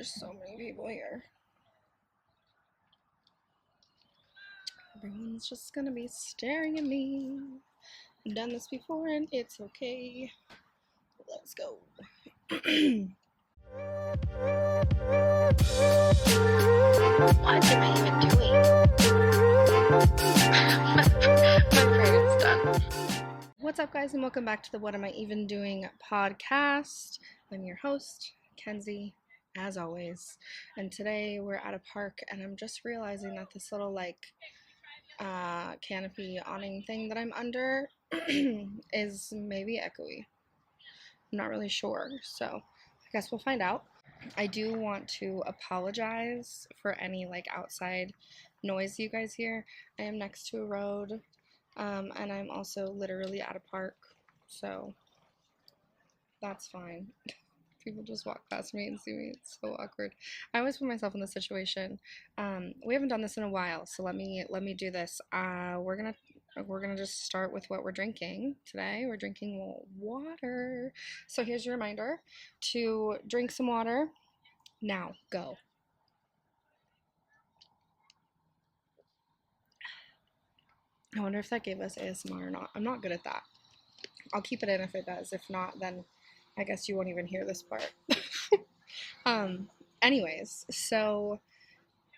There's so many people here. Everyone's just gonna be staring at me. I've done this before and it's okay. Let's go. What am I even doing? My brain is done. What's up, guys, and welcome back to the What Am I Even Doing podcast. I'm your host, Kenzie, as always. And today we're at a park, and I'm just realizing that this little canopy awning thing that I'm under is maybe echoey. I'm not really sure, so I guess we'll find out. I do want to apologize for any outside noise you guys hear. I am next to a road, and I'm also literally at a park, so that's fine. People just walk past me and see me. It's so awkward. I always put myself in this situation. We haven't done this in a while, so let me do this. We're gonna just start with what we're drinking today. We're drinking water. So here's your reminder to drink some water. Now, go. I wonder if that gave us ASMR or not. I'm not good at that. I'll keep it in if it does. If not, then I guess you won't even hear this part. Anyways, so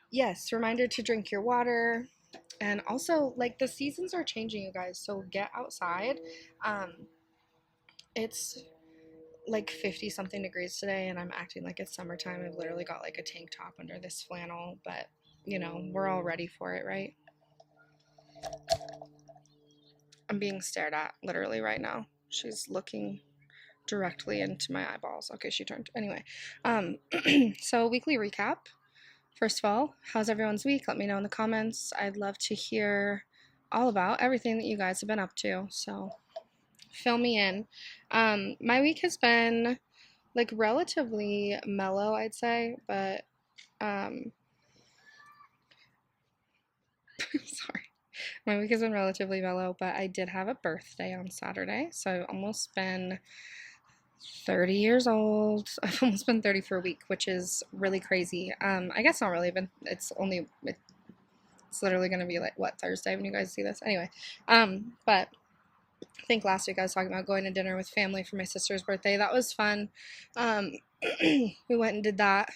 yes, reminder to drink your water. And also, the seasons are changing, you guys, so get outside. It's 50 something degrees today, and I'm acting like it's summertime. I've literally got a tank top under this flannel, but we're all ready for it, right? I'm being stared at literally right now. She's looking directly into my eyeballs. Okay, she turned. Anyway, so weekly recap. First of all, how's everyone's week? Let me know in the comments. I'd love to hear all about everything that you guys have been up to, so fill me in. My week has been relatively mellow, I'd say, but sorry. My week has been relatively mellow, but I did have a birthday on Saturday, so I've almost been 30 years old. I've almost been 30 for a week, which is really crazy. I guess not really, but it's literally going to be Thursday when you guys see this. Anyway, but I think last week I was talking about going to dinner with family for my sister's birthday. That was fun. We went and did that,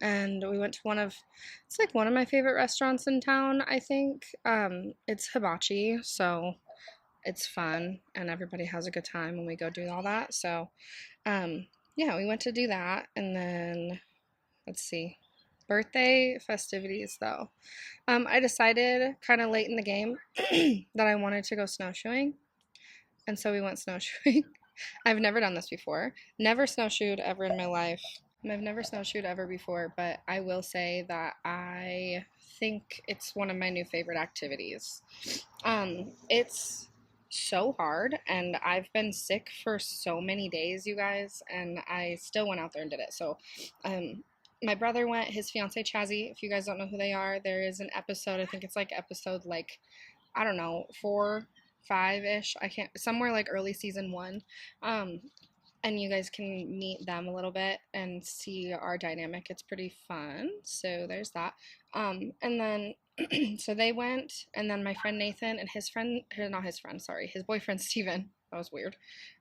and we went to one of my favorite restaurants in town, I think. It's hibachi, so it's fun, and everybody has a good time when we go do all that. So, yeah, we went to do that, and then, let's see, birthday festivities, though. I decided kind of late in the game that I wanted to go snowshoeing, and so we went snowshoeing. I've never done this before. Never snowshoed ever in my life. I've never snowshoed ever before, but I will say that I think it's one of my new favorite activities. It's so hard, and I've been sick for so many days, you guys, and I still went out there and did it. So, my brother went, his fiance Chazzy, if you guys don't know who they are, there is an episode, I think it's episode I don't know, 4, 5-ish, I can't, somewhere early season 1, and you guys can meet them a little bit and see our dynamic. It's pretty fun, so there's that. And then so they went, and then my friend Nathan and his boyfriend Steven, that was weird.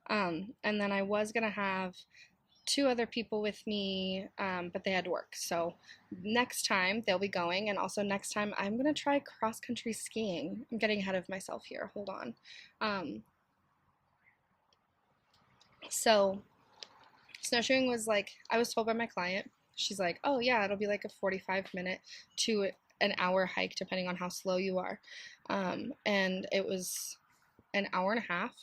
And then I was gonna have 2 other people with me, but they had to work. So next time they'll be going, and also next time I'm gonna try cross-country skiing. I'm getting ahead of myself here. Hold on. So snowshoeing was I was told by my client, she's like, oh yeah, it'll be a 45-minute to an hour hike depending on how slow you are. And it was an hour and a half.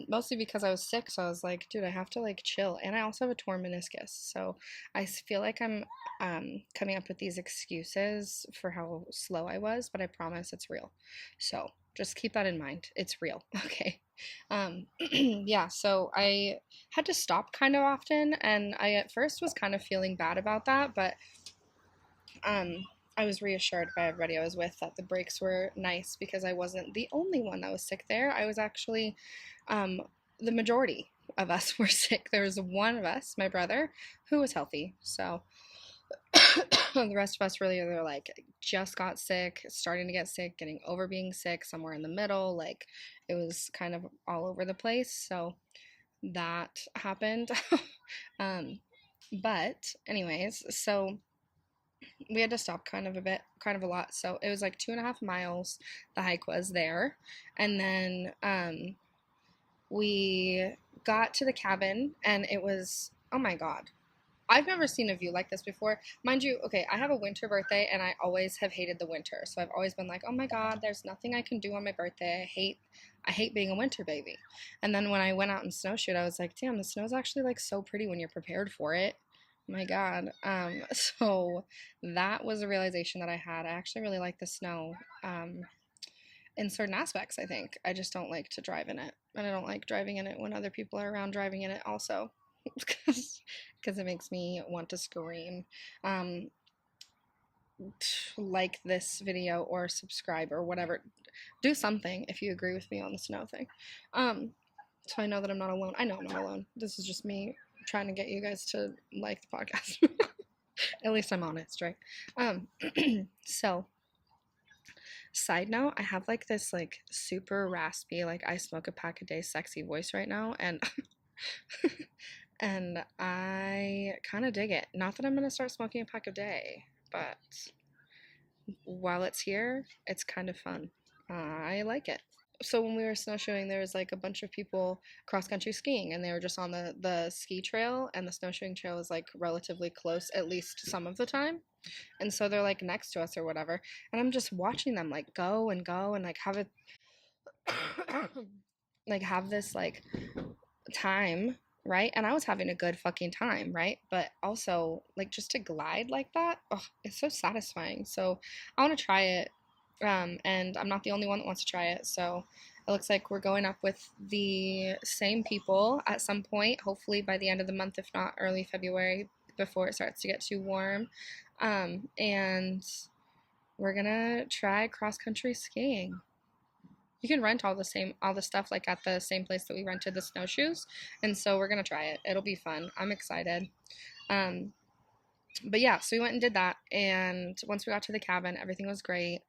Mostly because I was sick, so I was like, dude, I have to chill, and I also have a torn meniscus, so I feel like I'm coming up with these excuses for how slow I was, but I promise it's real, so just keep that in mind. It's real. Okay. Yeah, so I had to stop kind of often, and I at first was kind of feeling bad about that, but I was reassured by everybody I was with that the breaks were nice because I wasn't the only one that was sick there. I was actually the majority of us were sick. There was one of us, my brother, who was healthy. So the rest of us really either like just got sick, starting to get sick, getting over being sick, somewhere in the middle. Like it was kind of all over the place. So that happened. um, but anyways, so we had to stop kind of a lot. So it was like 2.5 miles. The hike was there, and then we got to the cabin, and it was, oh my god, I've never seen a view like this before. Mind you, okay, I have a winter birthday and I always have hated the winter. So I've always been like, "Oh my god, there's nothing I can do on my birthday. I hate being a winter baby." And then when I went out and snowshoed, I was like, "Damn, the snow's actually like so pretty when you're prepared for it." My god. So that was a realization that I had. I actually really like the snow. In certain aspects, I think. I just don't like to drive in it. And I don't like driving in it when other people are around driving in it also. Because it makes me want to scream. Um, like this video or subscribe or whatever. Do something if you agree with me on the snow thing. Um, so I know that I'm not alone. I know I'm not alone. This is just me trying to get you guys to like the podcast. At least I'm honest, right? Um, so side note, I have like this like super raspy, like I smoke a pack a day sexy voice right now, and and I kind of dig it. Not that I'm gonna start smoking a pack a day, but while it's here, it's kind of fun. I like it. So when we were snowshoeing, there was like a bunch of people cross country skiing, and they were just on the ski trail, and the snowshoeing trail is like relatively close, at least some of the time. And so they're like next to us or whatever, and I'm just watching them like go and like have it like have this like time, right? And I was having a good fucking time, right? But also like just to glide like that, oh, it's so satisfying. So I want to try it. And I'm not the only one that wants to try it. So it looks like we're going up with the same people at some point, hopefully by the end of the month, if not early February, before it starts to get too warm. And we're gonna try cross country skiing. You can rent all the stuff like at the same place that we rented the snowshoes, and so we're gonna try it. It'll be fun. I'm excited. Um, but yeah, so we went and did that, and once we got to the cabin, everything was great.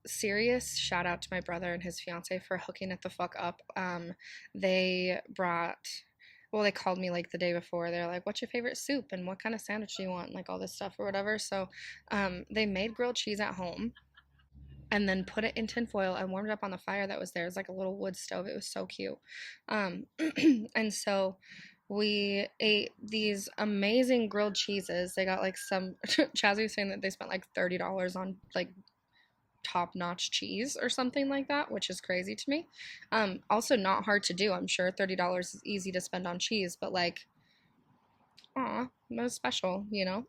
Serious shout out to my brother and his fiance for hooking it the fuck up. They brought, well, they called me like the day before. They're like, "What's your favorite soup and what kind of sandwich do you want?" Like all this stuff or whatever. So, they made grilled cheese at home and then put it in tinfoil and warmed it up on the fire that was there. It was like a little wood stove. It was so cute. Um, and so we ate these amazing grilled cheeses. They got like some, Chazzy was saying that they spent like $30 on like top notch cheese or something like that, which is crazy to me. Also, not hard to do. I'm sure $30 is easy to spend on cheese, but like, aw, that was special, you know?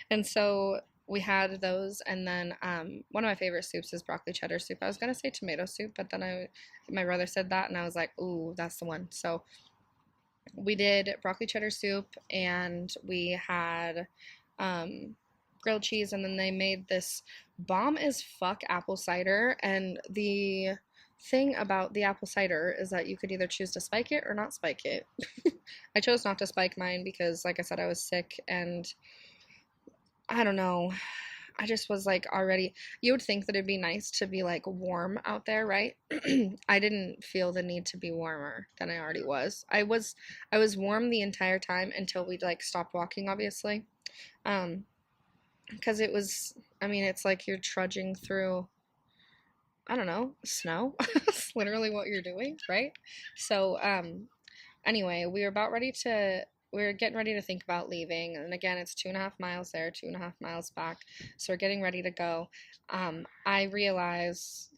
And so we had those, and then one of my favorite soups is broccoli cheddar soup. I was gonna say tomato soup, but then my brother said that, and I was like, ooh, that's the one. So we did broccoli cheddar soup, and we had grilled cheese, and then they made this bomb as fuck apple cider, and the thing about the apple cider is that you could either choose to spike it or not spike it. I chose not to spike mine because, like I said, I was sick and I don't know. I just was like already, you would think that it'd be nice to be like warm out there, right? I didn't feel the need to be warmer than I already was. I was warm the entire time until we like stopped walking, obviously. Um, because it was, I mean, it's like you're trudging through, I don't know, snow. It's literally what you're doing, right? So, anyway, we were getting ready to think about leaving. And again, it's 2.5 miles there, 2.5 miles back. So we're getting ready to go. I realize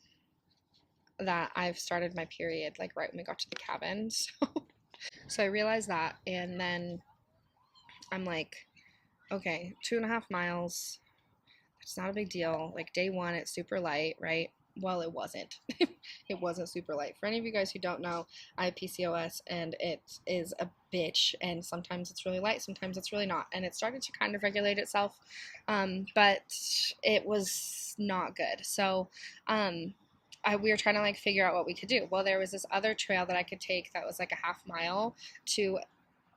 that I've started my period like right when we got to the cabin. So I realized that. And then I'm like, okay, 2.5 miles. It's not a big deal. Like day one, it's super light, right? Well, it wasn't. It wasn't super light. For any of you guys who don't know, I have PCOS and it is a bitch. And sometimes it's really light, sometimes it's really not. And it started to kind of regulate itself, but it was not good. So we were trying to like figure out what we could do. Well, there was this other trail that I could take that was like a half mile to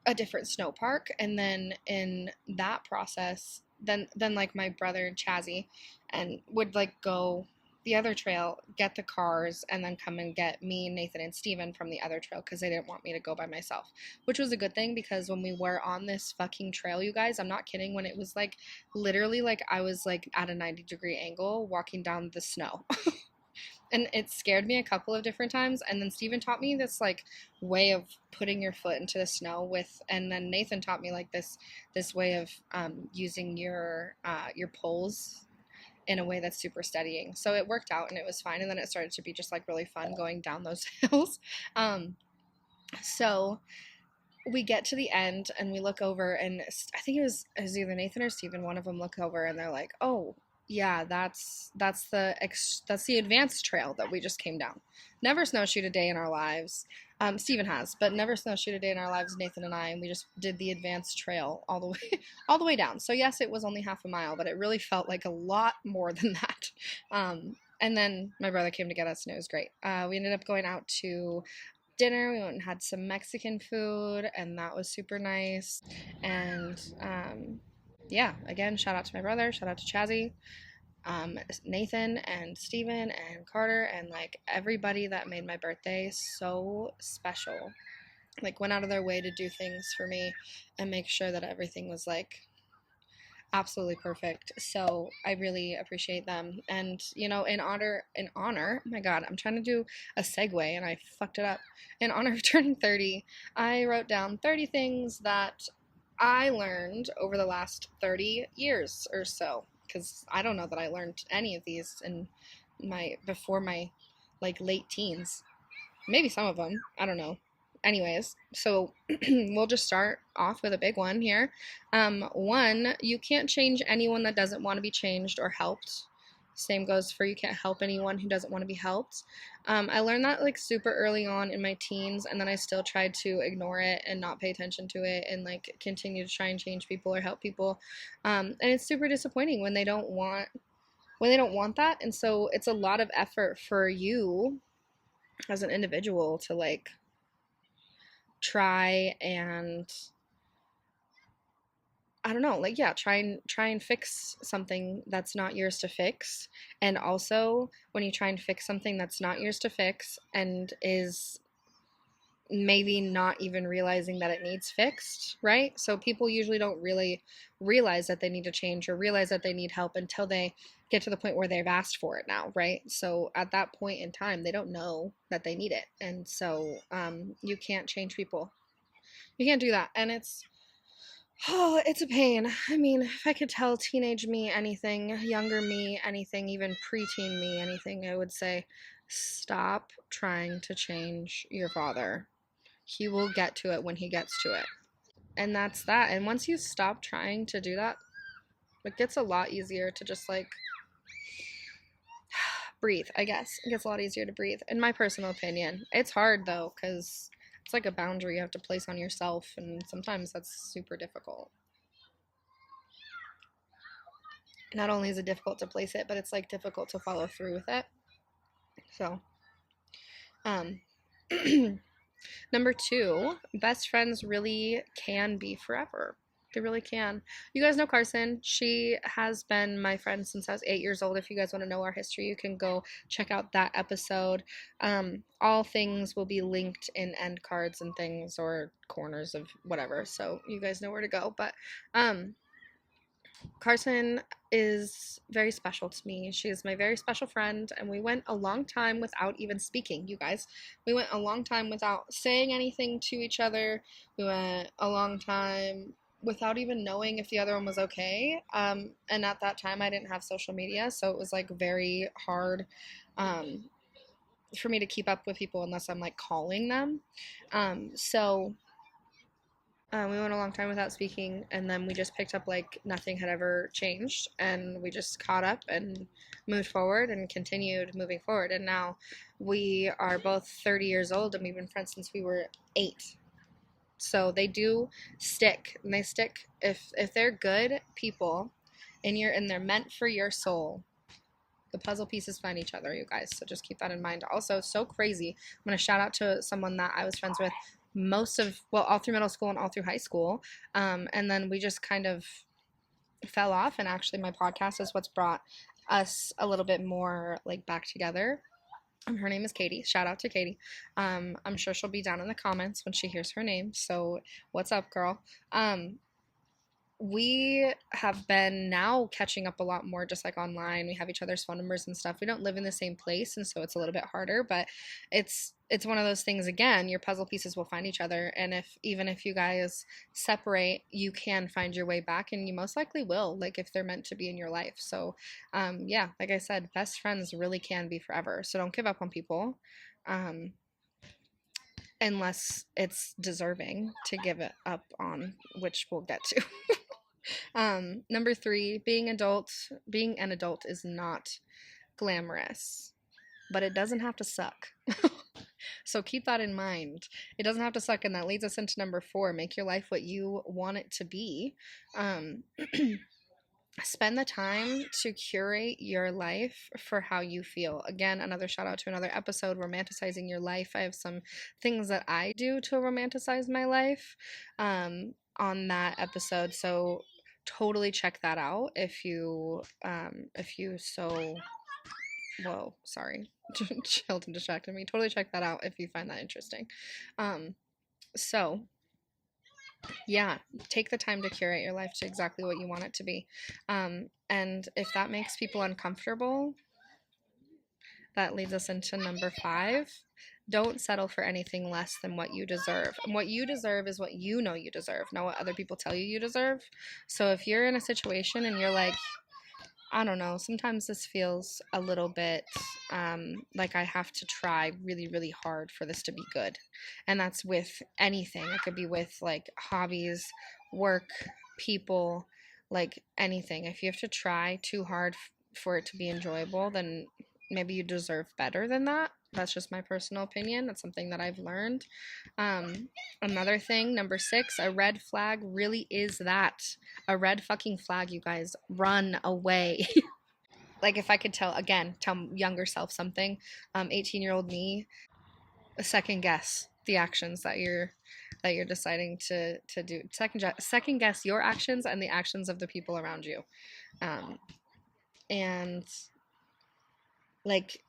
a different snow park, and then in that process, then like my brother and Chazzy and would like go the other trail, get the cars, and then come and get me, Nathan, and Steven from the other trail because they didn't want me to go by myself, which was a good thing because when we were on this fucking trail, you guys, I'm not kidding, when it was like literally like I was like at a 90-degree angle walking down the snow. And it scared me a couple of different times, and then Steven taught me this like way of putting your foot into the snow with, and then Nathan taught me like this way of using your poles in a way that's super steadying, so it worked out and it was fine, and then it started to be just like really fun going down those hills. So we get to the end and we look over, and I think it was either Nathan or Steven, one of them look over and they're like, "Oh, yeah, that's the advanced trail that we just came down. Never snowshoed a day in our lives. Steven has, but never snowshoed a day in our lives, Nathan and I, and we just did the advanced trail all the way all the way down. So yes, it was only half a mile, but it really felt like a lot more than that. And then my brother came to get us, and it was great. We ended up going out to dinner. We went and had some Mexican food, and that was super nice. And yeah, again, shout out to my brother, shout out to Chazzy, Nathan, and Steven, and Carter, and like everybody that made my birthday so special. Like, went out of their way to do things for me and make sure that everything was like absolutely perfect. So I really appreciate them. And in honor, oh my god, I'm trying to do a segue and I fucked it up. In honor of turning 30, I wrote down 30 things that I learned over the last 30 years or so, because I don't know that I learned any of these in my before my like late teens. Maybe some of them, I don't know. Anyways, so we'll just start off with a big one here. One, you can't change anyone that doesn't want to be changed or helped. Same goes for you can't help anyone who doesn't want to be helped. I learned that like super early on in my teens, and then I still tried to ignore it and not pay attention to it and like continue to try and change people or help people. And it's super disappointing when they don't want that. And so it's a lot of effort for you as an individual to like try and, I don't know, like, yeah, try and fix something that's not yours to fix. And also when you try and fix something that's not yours to fix and is maybe not even realizing that it needs fixed, right? So people usually don't really realize that they need to change or realize that they need help until they get to the point where they've asked for it now, right? So at that point in time, they don't know that they need it. And so you can't change people. You can't do that. And it's a pain. I mean, if I could tell teenage me anything, younger me anything, even preteen me anything, I would say stop trying to change your father. He will get to it when he gets to it. And that's that. And once you stop trying to do that, it gets a lot easier to just like breathe, I guess. It gets a lot easier to breathe, in my personal opinion. It's hard though, because it's like a boundary you have to place on yourself, and sometimes that's super difficult. Not only is it difficult to place it, but it's like difficult to follow through with it. So, um, number two, best friends really can be forever. They really can. You guys know Carson. She has been my friend since I was 8 years old. If you guys want to know our history, you can go check out that episode. All things will be linked in end cards and things or corners of whatever, so you guys know where to go. But Carson is very special to me. She is my very special friend, and we went a long time without even speaking, you guys. We went a long time without saying anything to each other. We went a long time without even knowing if the other one was okay. And at that time, I didn't have social media, so it was like very hard for me to keep up with people unless I'm like calling them. So we went a long time without speaking, and then we just picked up like nothing had ever changed, and we just caught up and moved forward and continued moving forward. And now we are both 30 years old, and we've been friends since we were 8. So they do stick, and they stick if they're good people, and they're meant for your soul. The puzzle pieces find each other, you guys. So just keep that in mind. Also, so crazy. I'm going to shout out to someone that I was friends with all through middle school and all through high school. And then we just kind of fell off. And actually, my podcast is what's brought us a little bit more like back together. Her name is Katie. Shout out to Katie. I'm sure she'll be down in the comments when she hears her name. So, what's up, girl? We have been now catching up a lot more just like online. We have each other's phone numbers and stuff. We don't live in the same place, and so it's a little bit harder, but it's one of those things. Again, your puzzle pieces will find each other, and if even if you guys separate, you can find your way back, and you most likely will, like if they're meant to be in your life. So yeah, like I said, best friends really can be forever, so don't give up on people, um unless it's deserving to give it up on, which we'll get to. Number three, being an adult is not glamorous, but it doesn't have to suck. So keep that in mind. It doesn't have to suck, and that leads us into number four, make your life what you want it to be. Um, Spend the time to curate your life for how you feel. Again, another shout out to another episode, romanticizing your life. I have some things that I do to romanticize my life on that episode. So totally check that out if you so whoa, sorry. Chilton distracted me. Totally check that out if you find that interesting. So yeah, take the time to curate your life to exactly what you want it to be. And if that makes people uncomfortable, that leads us into number five. Don't settle for anything less than what you deserve. And what you deserve is what you know you deserve, not what other people tell you you deserve. So if you're in a situation and you're like, I don't know, sometimes this feels a little bit like I have to try really, really hard for this to be good. And that's with anything. It could be with like hobbies, work, people, like anything. If you have to try too hard for it to be enjoyable, then maybe you deserve better than that. That's just my personal opinion. That's something that I've learned. Another thing, number six, a red flag really is that. A red fucking flag, you guys. Run away. Like if I could tell younger self something, 18-year-old me, second guess the actions that you're deciding to do. Second guess your actions and the actions of the people around you. And like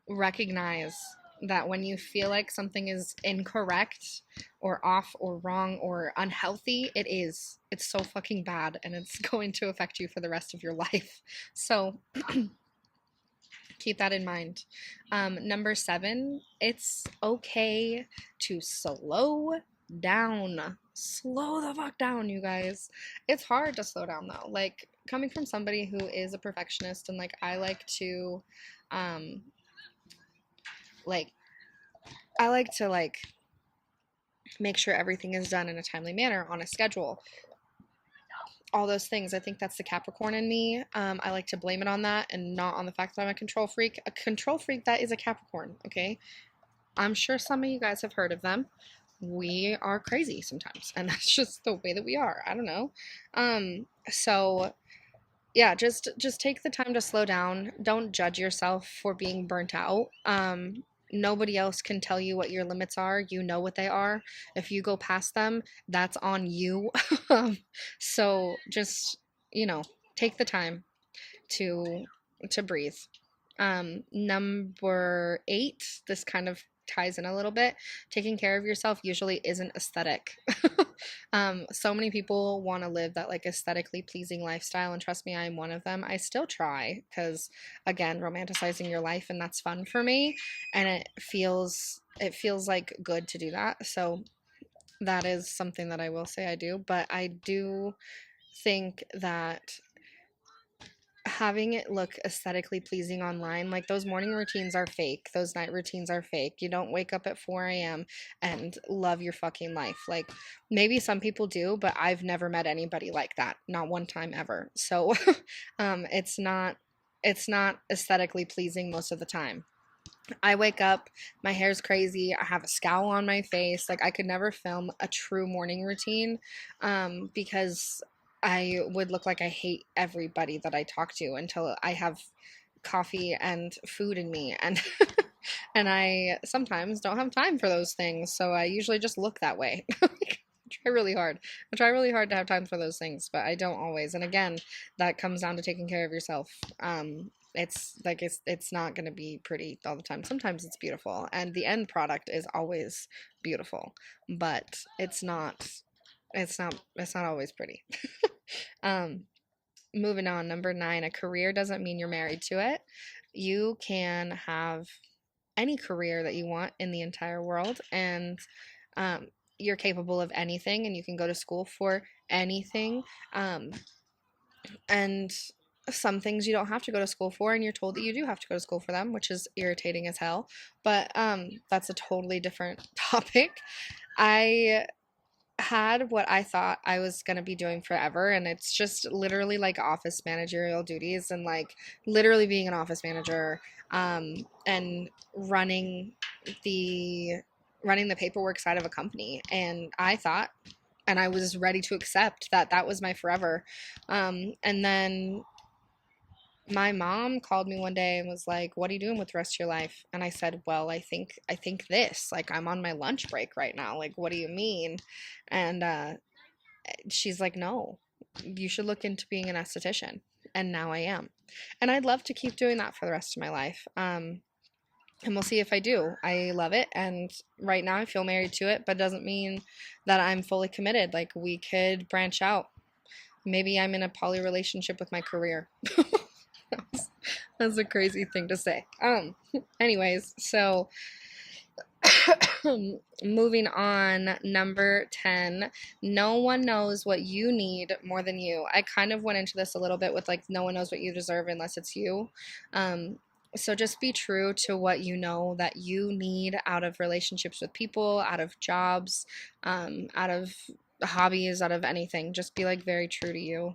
recognize that when you feel like something is incorrect or off or wrong or unhealthy, it's so fucking bad, and it's going to affect you for the rest of your life. So keep that in mind. Number seven, it's okay to slow down. Slow the fuck down, you guys. It's hard to slow down though. Like coming from somebody who is a perfectionist, and like I like to like I like to like make sure everything is done in a timely manner on a schedule. All those things. I think that's the Capricorn in me. I like to blame it on that and not on the fact that I'm a control freak. A control freak, that is a Capricorn, okay? I'm sure some of you guys have heard of them. We are crazy sometimes, and that's just the way that we are. I don't know. So yeah, just take the time to slow down. Don't judge yourself for being burnt out. Nobody else can tell you what your limits are. You know what they are. If you go past them, that's on you. So just, take the time to breathe. Number eight, this kind of ties in a little bit. Taking care of yourself usually isn't aesthetic. So many people want to live that like aesthetically pleasing lifestyle, and trust me, I'm one of them. I still try because, again, romanticizing your life, and that's fun for me, and it feels like good to do that. So that is something that I will say I do, but I do think that having it look aesthetically pleasing online, like those morning routines are fake, those night routines are fake. You don't wake up at 4 a.m. and love your fucking life. Like maybe some people do, but I've never met anybody like that, not one time ever. So it's not aesthetically pleasing most of the time. I wake up, my hair's crazy, I have a scowl on my face. Like I could never film a true morning routine because I would look like I hate everybody that I talk to until I have coffee and food in me, and and I sometimes don't have time for those things, so I usually just look that way. Try really hard. I try really hard to have time for those things, but I don't always. And again, that comes down to taking care of yourself. It's not going to be pretty all the time. Sometimes it's beautiful, and the end product is always beautiful, but it's not always pretty. Um, Moving on, number 9, a career doesn't mean you're married to it. You can have any career that you want in the entire world, and um, you're capable of anything, and you can go to school for anything. Um, and some things you don't have to go to school for, and you're told that you do have to go to school for them, which is irritating as hell. But that's a totally different topic. I had what I thought I was going to be doing forever, and it's just literally like office managerial duties, and like literally being an office manager, and the running the paperwork side of a company. And I thought, and I was ready to accept that that was my forever. And then my mom called me one day and was like, "What are you doing with the rest of your life?" And I said, "Well, I think this. Like, I'm on my lunch break right now. Like, what do you mean?" And she's like, "No, you should look into being an esthetician." And now I am. And I'd love to keep doing that for the rest of my life. And we'll see if I do. I love it, and right now I feel married to it, but doesn't mean that I'm fully committed. Like, we could branch out. Maybe I'm in a poly relationship with my career. That's a crazy thing to say. Anyways, so moving on, number 10, no one knows what you need more than you. I kind of went into this a little bit with like, no one knows what you deserve unless it's you. So just be true to what you know that you need out of relationships with people, out of jobs, out of hobbies, out of anything. Just be like very true to you.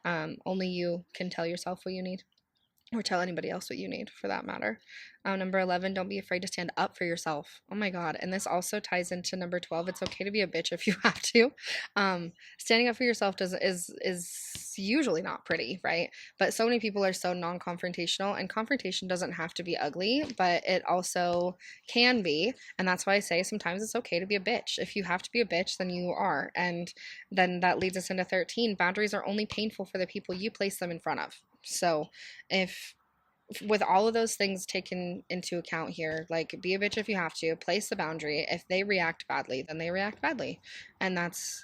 Only you can tell yourself what you need, or tell anybody else what you need for that matter. Number 11, don't be afraid to stand up for yourself. Oh my God. And this also ties into number 12. It's okay to be a bitch if you have to. Standing up for yourself is usually not pretty, right? But so many people are so non-confrontational, and confrontation doesn't have to be ugly, but it also can be. And that's why I say sometimes it's okay to be a bitch. If you have to be a bitch, then you are. And then that leads us into 13. Boundaries are only painful for the people you place them in front of. So if with all of those things taken into account here, like, be a bitch if you have to, place the boundary. If they react badly, then they react badly, and that's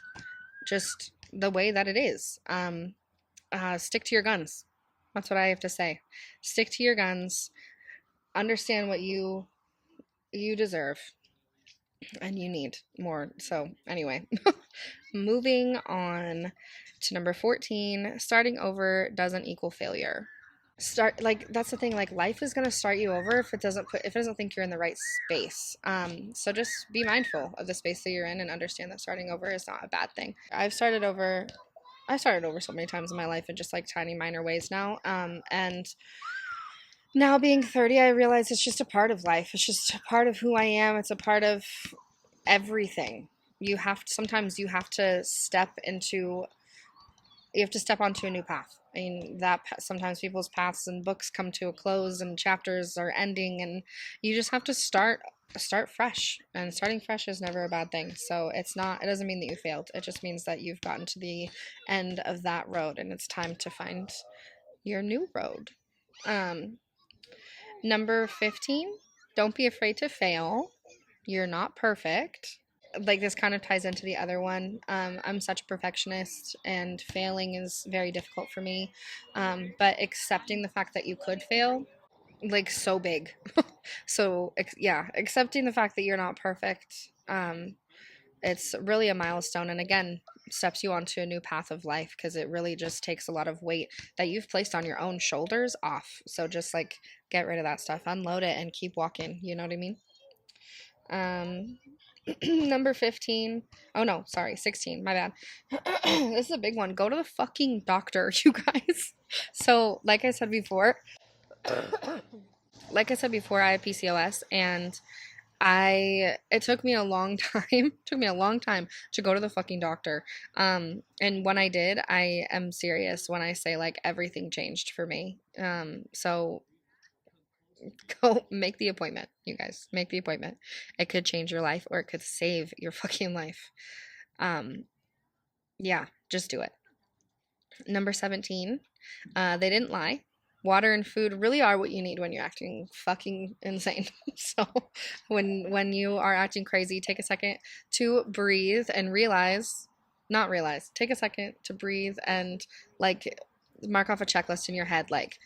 just the way that it is. Stick to your guns. That's what I have to say. Stick to your guns. Understand what you deserve and you need more. So anyway, moving on to number 14, starting over doesn't equal failure. Start, like, that's the thing, like, life is going to start you over if it doesn't think you're in the right space. So just be mindful of the space that you're in, and understand that starting over is not a bad thing. I've started over so many times in my life in just like tiny minor ways now. And now being 30, I realize it's just a part of life. It's just a part of who I am. It's a part of everything. Sometimes you have to step onto a new path. I mean, that sometimes people's paths and books come to a close, and chapters are ending, and you just have to start fresh. And starting fresh is never a bad thing. So it doesn't mean that you failed. It just means that you've gotten to the end of that road, and it's time to find your new road. Um, Number 15, don't be afraid to fail. You're not perfect. Like, this kind of ties into the other one. I'm such a perfectionist, and failing is very difficult for me. But accepting the fact that you could fail, like, so big. So yeah, accepting the fact that you're not perfect. It's really a milestone, and again, steps you onto a new path of life, because it really just takes a lot of weight that you've placed on your own shoulders off. So just like, get rid of that stuff, unload it, and keep walking. You know what I mean? Um, Number 15. Oh no, sorry, 16. My bad. This is a big one. Go to the fucking doctor, you guys. So, I have PCOS, and it took me a long time, to go to the fucking doctor. And when I did, I am serious when I say, like, everything changed for me. So Go make the appointment, you guys. Make the appointment. It could change your life or it could save your fucking life. Um, yeah, just do it. Number 17, they didn't lie. Water and food really are what you need when you're acting fucking insane. So when you are acting crazy, take a second to breathe and realize, not realize, take a second to breathe and like mark off a checklist in your head like,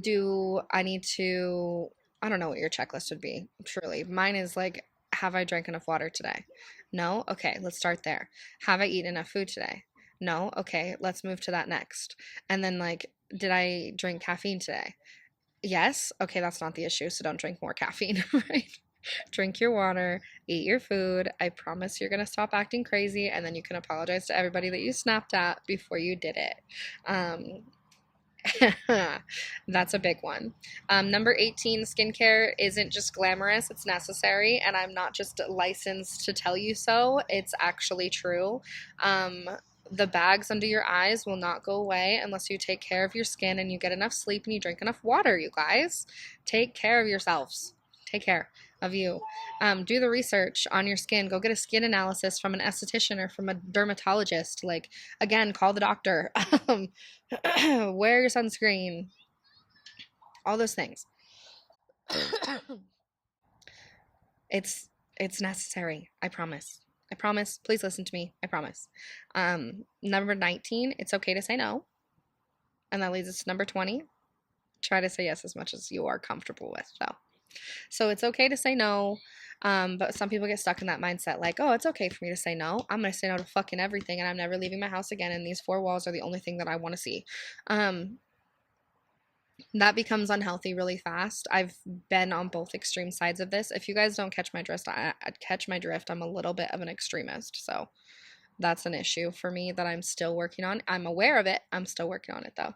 do I need to, I don't know what your checklist would be, truly. Mine is like, have I drank enough water today? No? Okay, let's start there. Have I eaten enough food today? No? Okay, let's move to that next. And then, like, did I drink caffeine today? Yes? Okay, that's not the issue, so don't drink more caffeine, right? Drink your water, eat your food. I promise you're gonna stop acting crazy, and then you can apologize to everybody that you snapped at before you did it. Um, That's a big one. Number 18, skincare isn't just glamorous, it's necessary. And I'm not just licensed to tell you so, it's actually true. Um, the bags under your eyes will not go away unless you take care of your skin and you get enough sleep and you drink enough water, you guys. Take care of yourselves. Take care of you. Do the research on your skin. Go get a skin analysis from an esthetician or from a dermatologist. Like, again, call the doctor. Wear your sunscreen. All those things. It's necessary. I promise. I promise. Please listen to me. I promise. Number 19, it's okay to say no. And that leads us to number 20. Try to say yes as much as you are comfortable with, though. So it's okay to say no. But some people get stuck in that mindset like, oh, it's okay for me to say no. I'm going to say no to fucking everything and I'm never leaving my house again. And these four walls are the only thing that I want to see. That becomes unhealthy really fast. I've been on both extreme sides of this. If you guys don't catch my drift, I'm a little bit of an extremist. So that's an issue for me that I'm still working on. I'm aware of it. I'm still working on it though.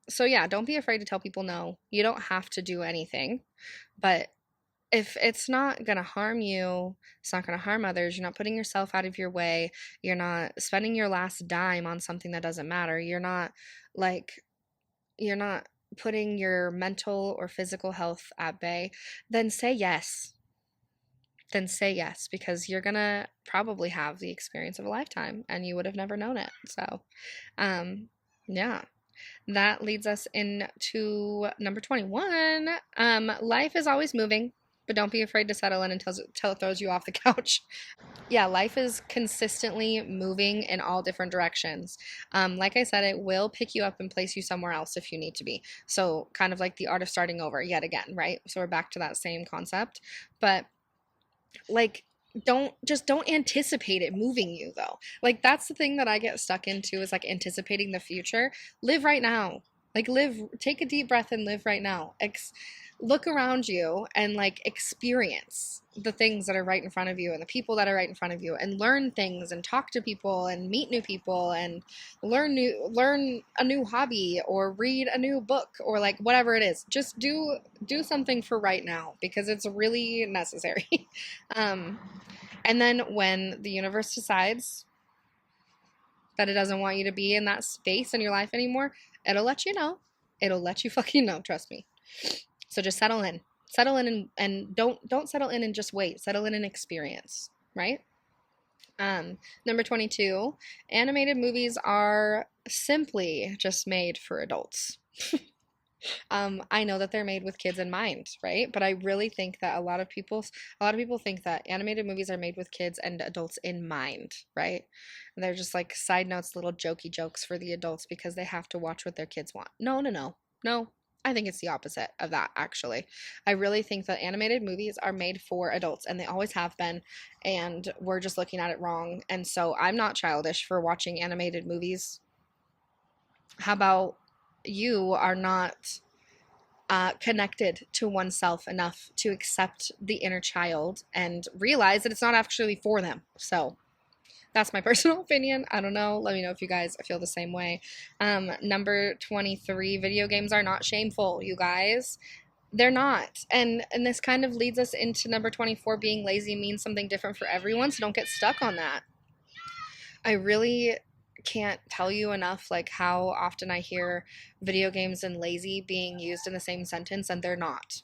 So yeah, don't be afraid to tell people no. You don't have to do anything, but if it's not going to harm you, it's not going to harm others, you're not putting yourself out of your way, you're not spending your last dime on something that doesn't matter, like, you're not putting your mental or physical health at bay, then say yes. Then say yes, because you're going to probably have the experience of a lifetime and you would have never known it. So, yeah. That leads us into number 21. Life is always moving, but don't be afraid to settle in until it throws you off the couch. Yeah, life is consistently moving in all different directions. Like I said, it will pick you up and place you somewhere else if you need to be. So, kind of like the art of starting over yet again, right? So, we're back to that same concept. But, like, don't anticipate it moving you though. Like, that's the thing that I get stuck into is like anticipating the future. Live right now. Like, take a deep breath and live right now. Look around you and like experience the things that are right in front of you and the people that are right in front of you and learn things and talk to people and meet new people and learn a new hobby or read a new book or like whatever it is. Just do something for right now because it's really necessary. And then when the universe decides that it doesn't want you to be in that space in your life anymore, it'll let you know. It'll let you fucking know, trust me. So just settle in. Settle in and don't settle in and just wait. Settle in and experience, right? Number 22, animated movies are simply just made for adults. I know that they're made with kids in mind, right? But I really think that a lot of people think that animated movies are made with kids and adults in mind, right? And they're just like side notes, little jokey jokes for the adults because they have to watch what their kids want. No, no, no. No, I think it's the opposite of that, actually. I really think that animated movies are made for adults, and they always have been, and we're just looking at it wrong. And so I'm not childish for watching animated movies. How about you are not connected to oneself enough to accept the inner child and realize that it's not actually for them? So that's my personal opinion. I don't know. Let me know if you guys feel the same way. Number 23, video games are not shameful, you guys. They're not. And this kind of leads us into number 24, being lazy means something different for everyone, so don't get stuck on that. I really can't tell you enough like how often I hear video games and lazy being used in the same sentence, and they're not.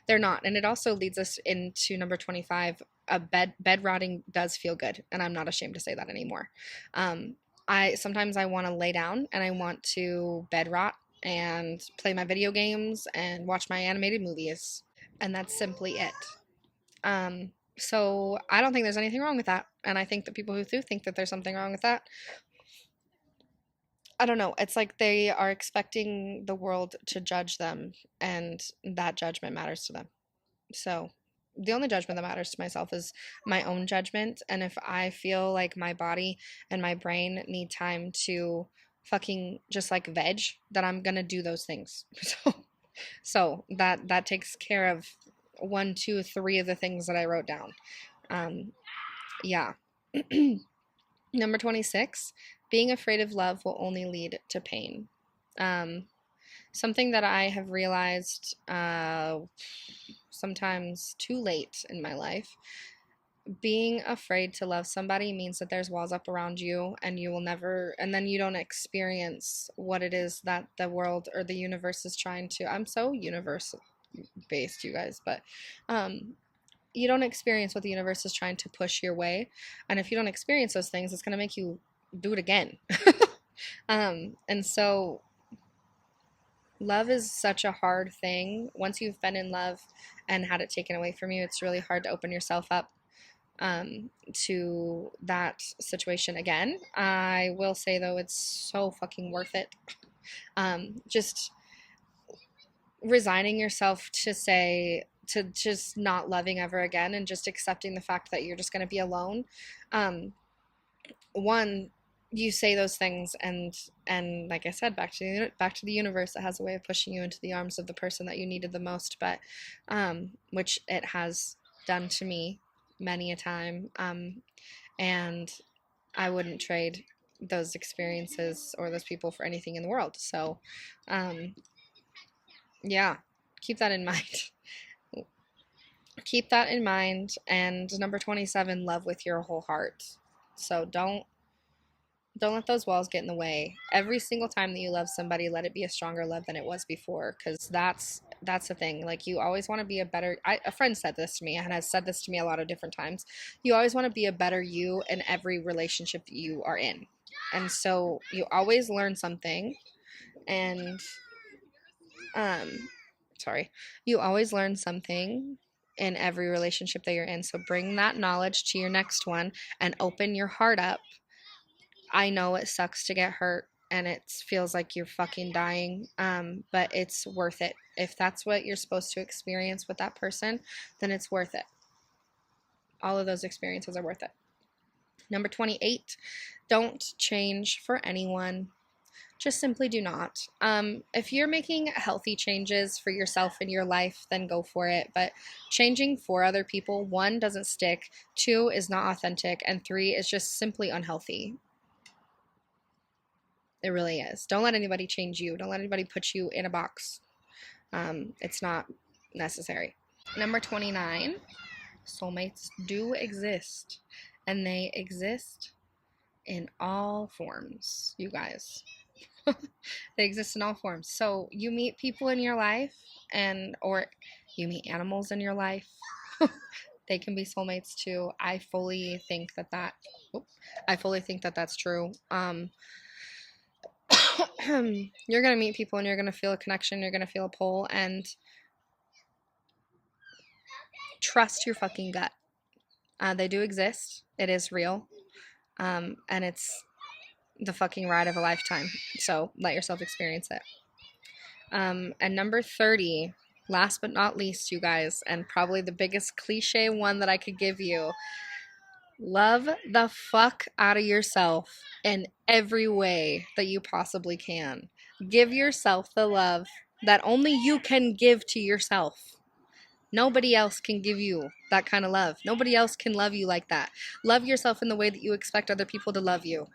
They're not. And it also leads us into number 25. A bed rotting does feel good, and I'm not ashamed to say that anymore. Um, I sometimes I want to lay down and I want to bed rot and play my video games and watch my animated movies, and that's simply it. So I don't think there's anything wrong with that, and I think that people who do think that there's something wrong with that, I don't know. It's like they are expecting the world to judge them, and that judgment matters to them. So, the only judgment that matters to myself is my own judgment. And if I feel like my body and my brain need time to fucking just like veg, then I'm gonna do those things. So that takes care of one, two, three of the things that I wrote down. Um, yeah. Number 26, being afraid of love will only lead to pain. Um, Something that I have realized sometimes too late in my life. Being afraid to love somebody means that there's walls up around you, and you will never, and then you don't experience what it is that the world or the universe is trying to. I'm so universe based, you guys, but um, you don't experience what the universe is trying to push your way. And if you don't experience those things, it's going to make you do it again. And so love is such a hard thing. Once you've been in love and had it taken away from you, it's really hard to open yourself up to that situation again. I will say though, it's so fucking worth it. Just resigning yourself to say to just not loving ever again and just accepting the fact that you're just going to be alone. One, you say those things, and like I said, back to the universe, it has a way of pushing you into the arms of the person that you needed the most, but which it has done to me many a time, and I wouldn't trade those experiences or those people for anything in the world. So yeah, keep that in mind. Keep that in mind. And number 27, love with your whole heart. So don't let those walls get in the way. Every single time that you love somebody, let it be a stronger love than it was before, because that's the thing. Like, you always want to be a better, a friend said this to me and has said this to me a lot of different times. You always want to be a better you in every relationship that you are in. And so you always learn something, and um sorry, you always learn something in every relationship that you're in. So bring that knowledge to your next one and open your heart up. I know it sucks to get hurt and it feels like you're fucking dying, but it's worth it. If that's what you're supposed to experience with that person, then it's worth it. All of those experiences are worth it. Number 28, don't change for anyone. Just simply do not. If you're making healthy changes for yourself in your life, then go for it. But changing for other people, one, doesn't stick, two, is not authentic, and three, is just simply unhealthy. It really is. Don't let anybody change you. Don't let anybody put you in a box. It's not necessary. Number 29, soulmates do exist, and they exist in all forms, you guys. They exist in all forms. So you meet people in your life, or you meet animals in your life. They can be soulmates too. I fully think that that's true. You're gonna meet people and you're gonna feel a connection. You're gonna feel a pull, and trust your fucking gut. They do exist. It is real, and it's the fucking ride of a lifetime. So let yourself experience it. And number 30, last but not least, you guys, and probably the biggest cliche one that I could give you, love the fuck out of yourself in every way that you possibly can. Give yourself the love that only you can give to yourself. Nobody else can give you that kind of love. Nobody else can love you like that. Love yourself in the way that you expect other people to love you.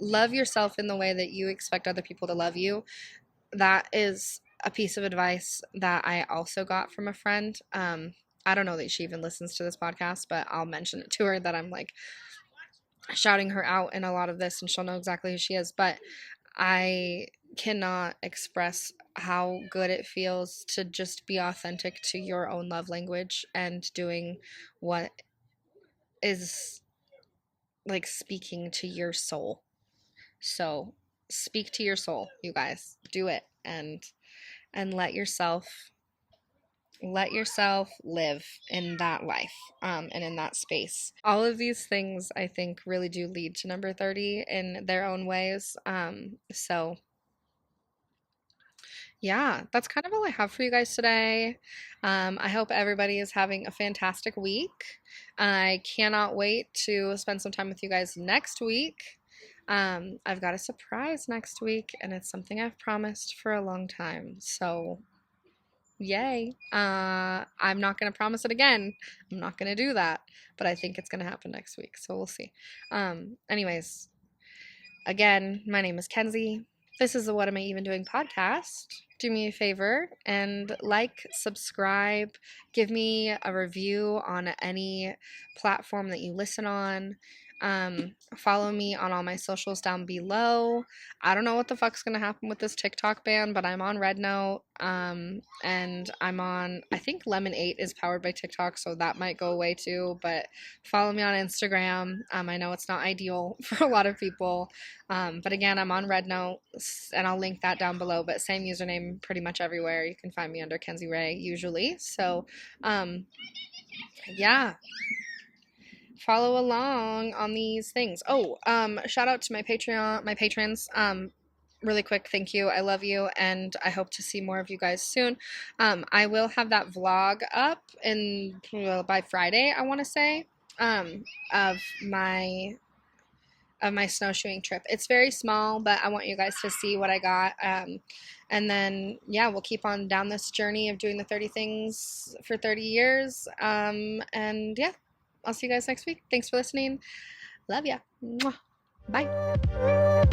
Love yourself in the way that you expect other people to love you. That is a piece of advice that I also got from a friend. I don't know that she even listens to this podcast, but I'll mention it to her that I'm like, shouting her out in a lot of this, and she'll know exactly who she is. But I cannot express how good it feels to just be authentic to your own love language and doing what is like speaking to your soul. So speak to your soul, you guys. Do it and let yourself live in that life, and in that space. All of these things I think really do lead to number 30 in their own ways. So yeah, that's kind of all I have for you guys today. I hope everybody is having a fantastic week. I cannot wait to spend some time with you guys next week. I've got a surprise next week, and it's something I've promised for a long time. So, yay. I'm not going to promise it again. I'm not going to do that, but I think it's going to happen next week. So, we'll see. Anyways, again, my name is Kenzie. This is the What Am I Even Doing podcast. Do me a favor and like, subscribe, give me a review on any platform that you listen on. Follow me on all my socials down below. I don't know what the fuck's gonna happen with this TikTok ban, but I'm on Rednote. And I'm on, I think Lemon 8 is powered by TikTok, so that might go away too. But follow me on Instagram. I know it's not ideal for a lot of people. But again, I'm on Rednote, and I'll link that down below. But same username pretty much everywhere. You can find me under Kenzie Ray usually. So, yeah, follow along on these things. Oh, shout out to my Patreon, my patrons. Really quick, thank you. I love you, and I hope to see more of you guys soon. I will have that vlog up in by Friday, I want to say, um, of my snowshoeing trip. It's very small, but I want you guys to see what I got. And then, yeah, we'll keep on down this journey of doing the 30 things for 30 years. And yeah, I'll see you guys next week. Thanks for listening. Love ya. Mwah. Bye.